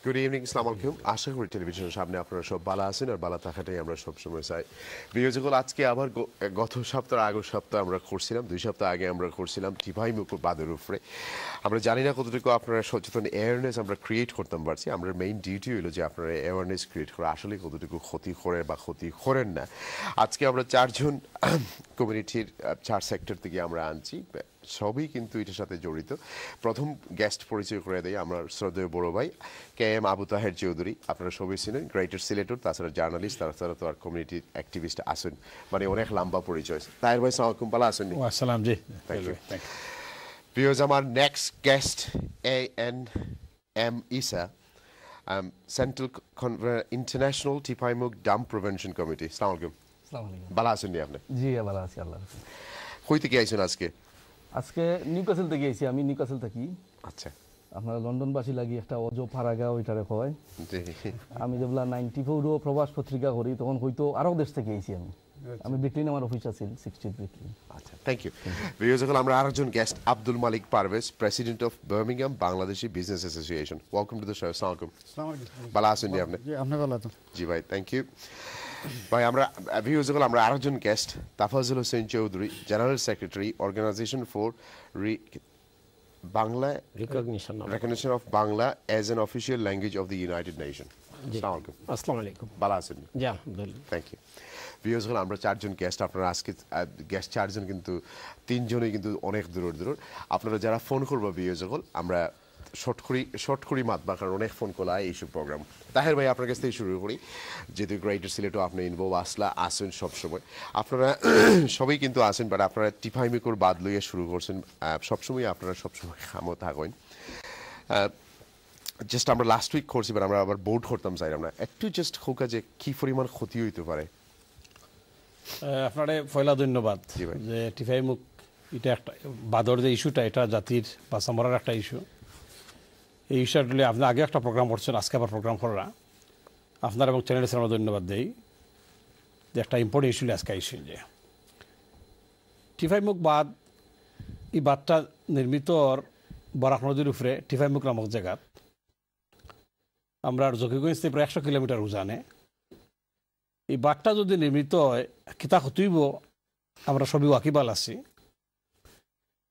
Good evening, আসসালামু আলাইকুম। আশা করি টেলিভিশনের সামনে আপনারা সব ভালো আছেন আর ভালো থাকাটাই আমরা সবসময় চাই। বিয়োজকল আজকে আবার গত সপ্তাহ আগের সপ্তাহ আমরা করছিলাম, 2 সপ্তাহ আগে আমরা করছিলাম টিপাই মুকুর বাদের উপরে। আমরা জানি না কতটুকু আপনারা সচেতন অ্যাওয়ারনেস আমরা ক্রিয়েট করতাম পারছি। আমরা মেইন ডিউটি হলো যে আপনারা অ্যাওয়ারনেস ক্রিয়েট করা আসলে কতটুকু ক্ষতি করে বা ক্ষতি করেন না। আজকে আমরা 4 জন কমিউনিটির 4 সেক্টর থেকে আমরা আনছি, সবই কিন্তু এটার সাথে জড়িত। প্রথম গেস্ট পরিচয় করে দেয় আমার শ্রদ্ধেয় বড় ভাই KM আবু তাহের চৌধুরী। আপনারা সবাই চিনেন, গ্রেটার সিলেটর, তাছাড়া জার্নালিস্ট, তাছাড়া তো আর কমিউনিটি অ্যাক্টিভিস্ট আসেন, মানে অনেক লম্বা পরিচয়। তাহের ভাই সালাম আলাইকুম, ভালো আছেন? আসসালাম জি, থ্যাংক ইউ। প্রিয় আমার next guest ANM Isa, central international Tipaimukh dam prevention committee. সালাম আলাইকুম। ভালো আছেন নি আপনি? জি ভালো আছি, আল্লাহ। কই থেকে আইছেন আজকে? আজকে নিউক্যাসল থেকে আইছি, আমি নিউক্যাসল থাকি। আচ্ছা, আপনারা লন্ডনবাসী লাগি একটা অজ ফারাগা ওইটারে কয়। আমি যেগুলা 94 প্রবাস পত্রিকা করি তখন হয়তো আরো দেশ থেকে আইছি। আমি ব্রিকলিন, আমার অফিস আছে 60 ব্রিকলিন। আচ্ছা, থ্যাংক ইউ। ভিউয়ার্স, আমরা আরেকজন guest Abdul Malik Parvez, president of Birmingham Bangladeshi business association. Welcome to the show. আসসালামু আলাইকুম। ভালো আছেন আপনি? জি, আপনি ভালো আছেন? জি ভাই, থ্যাংক ইউ ভাই। আমরা ভিউয়ার্স, আমরা আরেকজন guest Tafazzul Hossain Chowdhury, general secretary, organisation for Bangla recognition of Bangla as an official language of the United Nation. আসসালামু আলাইকুম। আসসালামু আলাইকুম। ভালো আছেন? জি আলহামদুলিল্লাহ। Thank you. ভিউয়ার্স, আমরা 4 জন গেস্ট। আপনারা আজকে গেস্ট 4 জন, কিন্তু 3 জনই কিন্তু অনেক দূর। আপনারা যারা ফোন করবো ভিউয়ার্স, আমরা শর্ট করি মাতবা, কারণ অনেক ফোন করা এইসব প্রোগ্রাম। তাহের ভাই, আপনার কাছ থেকে শুরু করি। যেহেতু গ্রেটার সিলেটও আপনি ইনভলভ আসেন সবসময়, আপনারা সবাই কিন্তু আসেন, বাট আপনারা টিপাইমিকুর বাদ লইয়া শুরু করছেন সবসময়। আপনারা সবসময় খামো থাকেন। জাস্ট আমরা লাস্ট উইক করছি, বাট আমরা আবার বোর্ড করতাম চাই। আমরা একটু জাস্ট হোক যে কি পরিমাণ ক্ষতি হইতে পারে। আপনারে পয়লা ধন্যবাদ যে টিপাইমুখ এটা একটা বাদর যে ইস্যুটা, এটা জাতির বা সামরার একটা ইস্যু। এই ইস্যুটা আপনি আগে একটা প্রোগ্রাম করছেন, আজকে আবার প্রোগ্রাম করা আপনার এবং চ্যানেলের আমরা ধন্যবাদ দিই যে একটা ইম্পর্টেন্ট ইস্যু আজকে ইস্যু যে টিপাইমুখ বাদ। এই বাদটা নির্মিত বরাক নদীর উপরে টিপাইমুখ নামক জায়গাত, আমরা জকিগঞ্জ থেকে প্রায় 100 কিলোমিটার উজানে। এই বাঁধটা যদি নির্মিত হয়, কিতা হইব আমরা সবই ওয়াকিবাল আছি।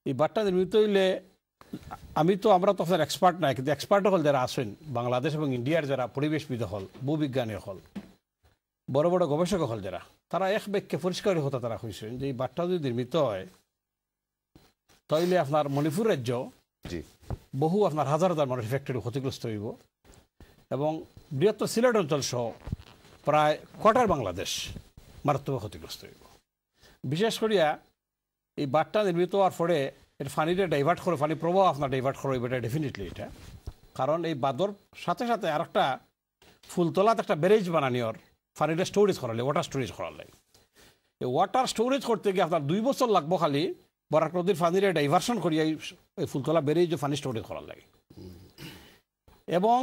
এই বাঁধটা নির্মিত হইলে আমরা তো আপনার এক্সপার্ট নাই, কিন্তু এক্সপার্ট হল যারা আসেন বাংলাদেশ এবং ইন্ডিয়ার, যারা পরিবেশবিদ হল, ভূবিজ্ঞানী হল, বড় বড় গবেষক হল, যারা তারা এক বাক্যে পরিষ্কার হতো, তারা কইছেন যে এই বাঁধটা যদি নির্মিত হয় তাইলে আপনার মণিপুর রাজ্য বহু আপনার হাজার হাজার মানুষ ইফেক্টেড, ক্ষতিগ্রস্ত হইব, এবং বৃহত্তর সিলেট অঞ্চল সহ প্রায় কোয়ার্টার বাংলাদেশ মারাত্মক ক্ষতিগ্রস্ত হইব। বিশেষ করিয়া এই বাঁধটা নির্মিত হওয়ার পরে এটা ফানিটা ডাইভার্ট করে, ফানি প্রবাহ আপনার ডাইভার্ট করে এটা ডেফিনেটলি এটা। কারণ এই বাঁধর সাথে সাথে আর একটা ফুলতলাত একটা ব্যারেজ বানানিওর ফানিটা স্টোরেজ করালে, ওয়াটার স্টোরেজ করালে। এই ওয়াটার স্টোরেজ করতে গিয়ে আপনার 2 বছর লাগবো খালি বরাক নদীর ফানিরে ডাইভার্সন করিয়া এই ফুলতলা ব্যারেজ ফানি স্টোরেজ করার লাগে। এবং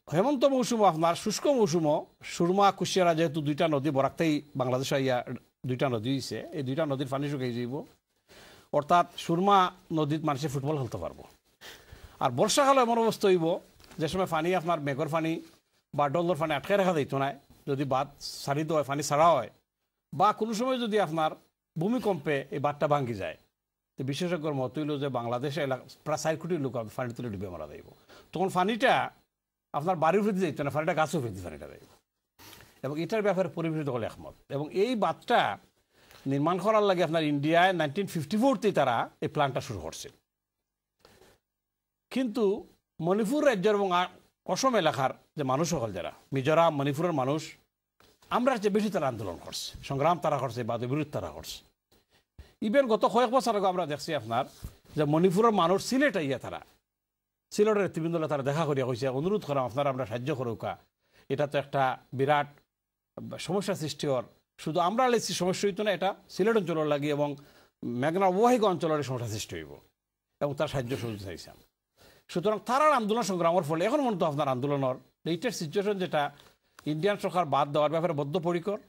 হেমন্ত মৌসুম আপনার শুষ্ক মৌসুম, সুরমা কুশিয়ারা যেহেতু 2টা নদী বরাকতেই বাংলাদেশ আইয়া 2টা নদী হয়েছে, এই 2টা নদীর পানি শুকিয়ে যাইব। অর্থাৎ সুরমা নদীত মানুষে ফুটবল খেলতে পারবো। আর বর্ষাকালে এমন অবস্থা হইব যে সময় পানি আপনার মেঘর পানি বা ডলর পানি আটকে রাখা যাইতো না, যদি বাঁধ সারিত হয়, পানি ছাড়া হয়, বা কোনো সময় যদি আপনার ভূমিকম্পে এই বাঁধটা ভাঙ্গি যায়, তো বিশেষজ্ঞর মত হইল যে বাংলাদেশে প্রায় 4 কোটি লোক পানি তুলে ডুবে মারা যাইব। তখন পানিটা আপনার বাড়ির ফেরতে যাইতো না, পানিটা গাছও ফেরতে পানিটা যাইব। এবং এটার ব্যাপারে পরিবেশিত হলে একমত। এবং এই বাঁধটা নির্মাণ করার লাগে আপনার ইন্ডিয়ায় 1954-তেই তারা এই প্ল্যানটা শুরু করছে। কিন্তু মণিপুর রাজ্যের এবং অসম এলাকার যে মানুষ হল, যারা মিজোরাম মণিপুরের মানুষ, আমরা যে বেশি তারা আন্দোলন করছে, সংগ্রাম তারা করছে, বাদ বিরোধ তারা করছে। ইভেন গত কয়েক বছর আগে আমরা দেখছি আপনার যে মণিপুরের মানুষ সিলেট আইয়া, তারা সিলেটের নেতৃবৃন্দরা তারা দেখা করিয়া কইছে, অনুরোধ করা আপনারা আমরা সাহায্য করুকা, এটা তো একটা বিরাট সমস্যা সৃষ্টি হওয়ার, শুধু আমরা লেছি সমস্যা হইতো না, এটা সিলেট অঞ্চলের লাগে এবং মেঘনা অববাহিকা অঞ্চলের সমস্যা সৃষ্টি হইব, এবং তার সাহায্য সহযোগিতা চাইছেন। সুতরাং তারার আন্দোলন সংগ্রামের ফলে এখন মূলত আপনার আন্দোলনের লেটেস্ট সিচুয়েশন, যেটা ইন্ডিয়ান সরকার বাদ দেওয়ার ব্যাপারে বদ্ধপরিকর।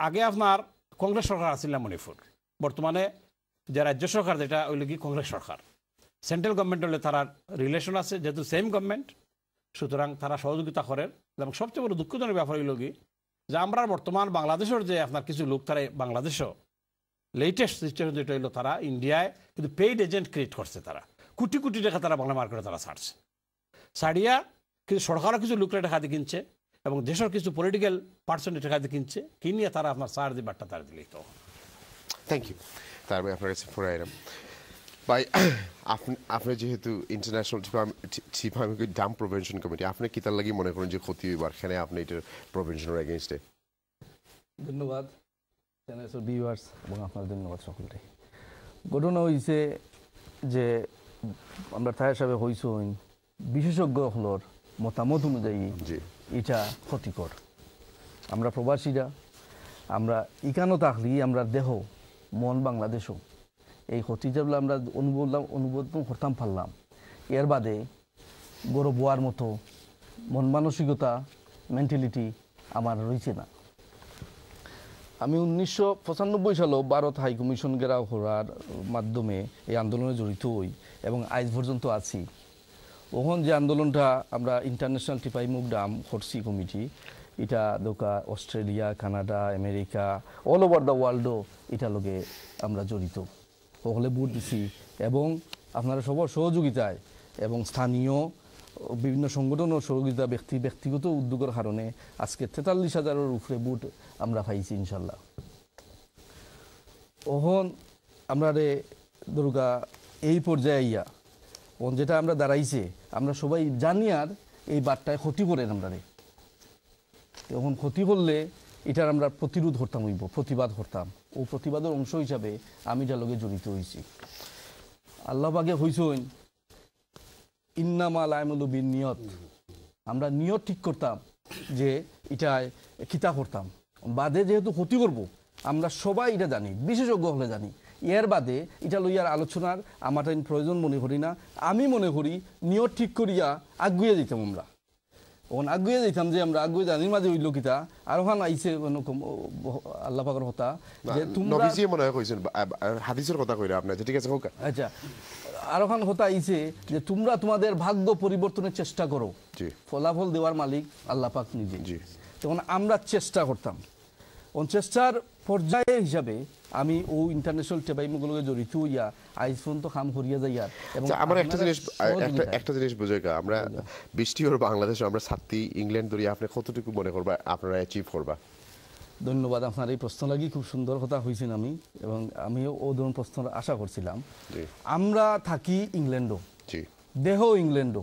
আগে আপনার কংগ্রেস সরকার আছিল না মণিপুর, বর্তমানে যে রাজ্য সরকার, যেটা ওই কি কংগ্রেস সরকার, সেন্ট্রাল গভর্নমেন্ট হলে তারা রিলেশন আছে, যেহেতু সেম গভর্নমেন্ট, সুতরাং তারা সহযোগিতা করেন এবং সবচেয়ে বড় দুঃখজনক ব্যাপার হইল কি যে আমরা বর্তমান বাংলাদেশের যে আপনার কিছু লোক তারা বাংলাদেশও লেটেস্ট সিচুয়েশন যেটা হইলো তারা ইন্ডিয়ায় কিন্তু পেইড এজেন্ট ক্রিয়েট করছে তারা কোটি কোটি টাকা তারা বাংলা মার্কেটে তারা ছাড়ছে ছাড়িয়া কিন্তু সরকারও কিছু লোকরা টাকা দিয়ে কিনছে এবং দেশের কিছু পলিটিক্যাল পার্সন টাকা দিয়ে কিনছে কিনিয়ে তারা আপনার সার দিয়ে বাট্টা তারা দিলেই তো থ্যাংক ইউ তারপরে আপনার কাছে ফোন আইলাম ভাই আপনি যেহেতু ইন্টারন্যাশনাল চিফামিক ডাম প্রিভেনশন কমিটি আপনি কি তার লাগি মনে করেন যে ক্ষতি হইবার এখানে আপনি এটার প্রিভেনশনের এগেইনস্টে ধন্যবাদ চ্যানেলের ভিউয়ার্স এবং আপনার ধন্যবাদ সকলকে ঘটনা হয়েছে যে আমরা তাই হিসাবে হয়েছেন বিশেষজ্ঞ হলর মতামত অনুযায়ী এটা ক্ষতিকর আমরা প্রবাসীরা আমরা ইকানো থাকলি আমরা দেহ মন বাংলাদেশও এই ক্ষতি যেগুলো আমরা অনুবোধ করতাম পারলাম এর বাদে গৌরব হওয়ার মতো মন মানসিকতা মেন্টালিটি আমার রয়েছে না আমি 1995 সালে ভারত হাই কমিশন ঘেরাও করার মাধ্যমে এই আন্দোলনে জড়িত হই এবং আজ পর্যন্ত আছি ওখান যে আন্দোলনটা আমরা ইন্টারন্যাশনাল টিফাইমুখ ডাম করছি কমিটি এটা দোকা Australia Canada America all over the ওয়ার্ল্ডও এটা লগে আমরা জড়িত ওখানে বুট দিছি এবং আপনারা সবার সহযোগিতায় এবং স্থানীয় বিভিন্ন সংগঠনের সহযোগিতা ব্যক্তিগত উদ্যোগের কারণে আজকে 43,000-এর উপরে বুট আমরা পাইছি ইনশাল্লাহ ওহন আমরা দুর্গা এই পর্যায়ে আইয়া যেটা আমরা দাঁড়াইছে আমরা সবাই জানি আর এই বার্তায় ক্ষতি করেন আমরা তখন ক্ষতি করলে এটার আমরা প্রতিরোধ করতাম হইব প্রতিবাদ করতাম ও প্রতিবাদের অংশ হিসাবে আমি যার লগে জড়িত হয়েছি আল্লাহবাগে হইছেন ইন্নামা লাইমুলু বিন নিয়ত আমরা নিয়ত ঠিক করতাম যে এটায় কিতা করতাম বাদে যেহেতু ক্ষতি করব আমরা সবাই এটা জানি বিশেষজ্ঞ হলে জানি এর বাদে এটা লইয়ার আলোচনার আমার প্রয়োজন মনে করি না আমি মনে করি নিয়ত ঠিক করিয়া আগুয়ে যেতাম আমরা ওখানে আগুয়ে যেতাম যে আমরা আগুয়ে জানির মাঝে হইল কিতা আর ওখানে আইসে আল্লাহ পাকের কথা যে তোমরা মনে হয় কইছেন হাদিসের কথা কইরা আপনি ঠিক আছে হোক আচ্ছা আর ওখানে কথা আইছে যে তোমরা তোমাদের ভাগ্য পরিবর্তনের চেষ্টা করো ফলাফল দেওয়ার মালিক আল্লাহ পাক নিজে তখন আমরা চেষ্টা করতাম চেষ্টার পর্যায়ে হিসাবে আমি ও ইন্টারন্যাশনাল টেবাইমগুলোকে জড়িত হইয়া আইজ পর্যন্ত কাম করিয়া যাই আর এবং আমার একটা জিনিস বুঝে আমরা বৃষ্টি ওর বাংলাদেশ আমরা ছাত্রী ইংল্যান্ড ধরি আপনি কতটুকু মনে করবা আপনারা অ্যাচিভ করবা ধন্যবাদ আপনার এই প্রশ্ন লাগি খুব সুন্দর কথা হয়েছেন আমি এবং আমিও ও ধরুন প্রশ্ন আশা করছিলাম আমরা থাকি ইংল্যান্ডও দেহ ইংল্যান্ডও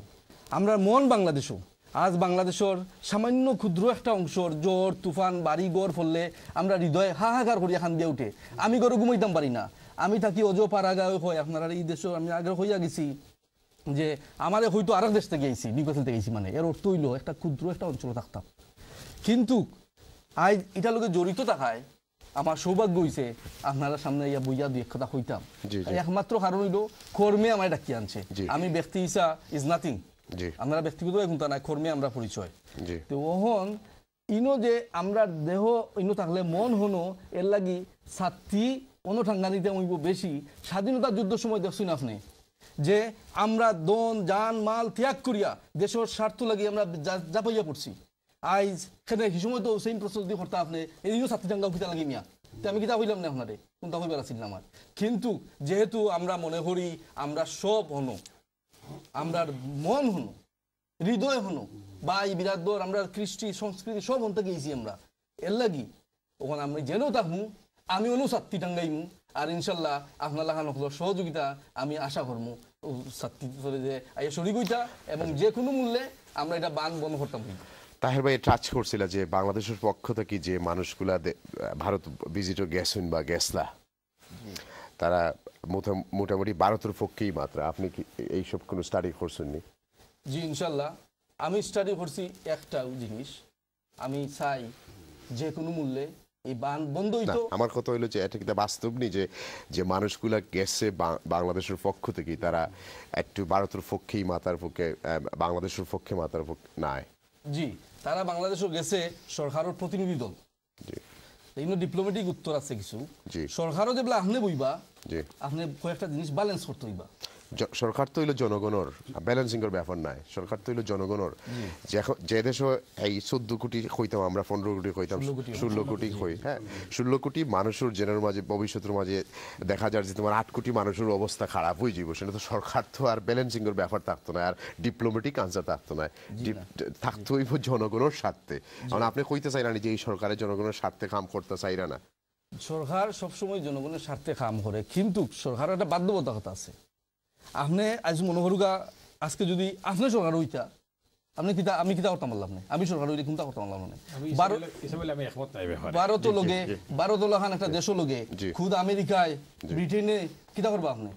আমরা মন বাংলাদেশও আজ বাংলাদেশের সামান্য ক্ষুদ্র একটা অংশর জ্বর তুফান বাড়ি গড় ফললে আমরা হৃদয়ে হাহাকার করিয়া খান দিয়ে উঠে আমি গড়ে ঘুমাইতাম পারি না আমি থাকি অজো পাড়াগা হয় আপনারা এই দেশ আমি আগে হইয়া গেছি যে আমার হয়তো আরেক দেশ থেকে গেছি নিউকাসল থেকে গেছি মানে এর অর্থ হইল একটা ক্ষুদ্র একটা অঞ্চলে থাকতাম কিন্তু আজ এটার লোকে জড়িত থাকায় আমার সৌভাগ্য হয়েছে আপনারা সামনে ইয়া বইয়া দুই এক কথা হইতাম একমাত্র কারণ হইল কর্মে আমায় ডাকিয়ে আনছে আমি ব্যক্তি হিসা ইজ নাথিং আমরা ব্যক্তিগত কোনটা নাই কর্মে আমরা পরিচয় তো ওহন ইনো যে আমরা দেহ ইনো থাকলে মন হনো এর লাগি ছাত্রী অনুঠাঙ্গানিতে হইব বেশি স্বাধীনতা যুদ্ধ সময় দেখছেন আপনি যে আমরা দন জান মাল ত্যাগ করিয়া দেশের স্বার্থ লাগি আমরা জাপাইয়া পড়ছি আইজ সেটা সেই সময় তো সেম প্রশ্ন যদি করতে আপনি এইও ছাত্রী টাঙ্গাও কিতা লাগি মিয়া তো আমি কিতা হইলাম না আপনারে কোনটা হইবার আছিল না আমার কিন্তু যেহেতু আমরা মনে করি আমরা সব হনো আমরা মন হনো হৃদয় হনো বা এই বিরাদর আমরা কৃষ্টি সংস্কৃতি সব হনতে গেছি আমরা এর লাগি ওখানে আমি জেনেও থাকবো আমি অনুসাত্তি টাঙ্গাইমু আর ইনশাল্লাহ আপনার লাগানো সহযোগিতা আমি আশা করবো ছাত্রী যে শরীর হইতা এবং যে কোনো মূল্যে আমরা এটা বান বন্ধ করতাম তাহের ভাই টাচ করছিল যে বাংলাদেশের পক্ষ থেকে যে মানুষগুলা ভারত ভিজিটর গেছেন বা গেছলা তারা মোটামুটি ভারতের পক্ষেই মাত্র আপনি কি এইসব কোনো স্টাডি করছেননি জি ইনশাল্লাহ আমি স্টাডি করছি একটা জিনিস আমি চাই যে কোনো মূল্যে এই বান বন্ধ হইতো আমার কথা হইলো যে এটা কিন্তু বাস্তব নেই যে মানুষগুলা গেছে বাংলাদেশের পক্ষ থেকে তারা একটু ভারতের পক্ষেই মাতার পক্ষে বাংলাদেশের পক্ষে মাতার পক্ষে নাই জি তারা বাংলাদেশও গেছে সরকারের প্রতিনিধি দল এইগুলো ডিপ্লোম্যাটিক উত্তর আছে কিছু সরকারও যেগুলো আপনি বইবা আপনি কয়েকটা জিনিস ব্যালেন্স করতে হইবা সরকার তো হইলো জনগণের, ব্যালেন্সিং এর ব্যাপার নাই, সরকার তো হইলো জনগণের। যে দেশে এই 14 কোটি হইতাম আমরা, 15 কোটি হইতাম, 16 কোটি হই, হ্যাঁ 16 কোটি মানুষের জেনের মাঝে ভবিষ্যতের মাঝে দেখা যায় যে তোমার 8 কোটি মানুষের অবস্থা খারাপ হয়ে যাব, সেটা তো সরকার তো আর ব্যালেন্সিং এর ব্যাপার থাকতো না, আর ডিপ্লোমেটিক আনসার থাকতো না, থাকতো হইব জনগণের স্বার্থে। কারণ আপনি কইতে চাই না যে এই সরকারের জনগণের স্বার্থে কাম করতে চাইরা না। সরকার সবসময় জনগণের স্বার্থে কাম করে, কিন্তু সরকারের একটা বাধ্যবাধকতা আছে। আপনি আজ মনে করুগা আজকে যদি আপনি সরকার হইতা, আপনি কিতা আমি কিতা করতাম বললাম না, আমি সরকার হইলে কোনটা করতাম বললাম না। ভারত লগে, ভারত লগান একটা দেশ লগে, খুদ আমেরিকায়, ব্রিটেনে কিতা করবা আপনি?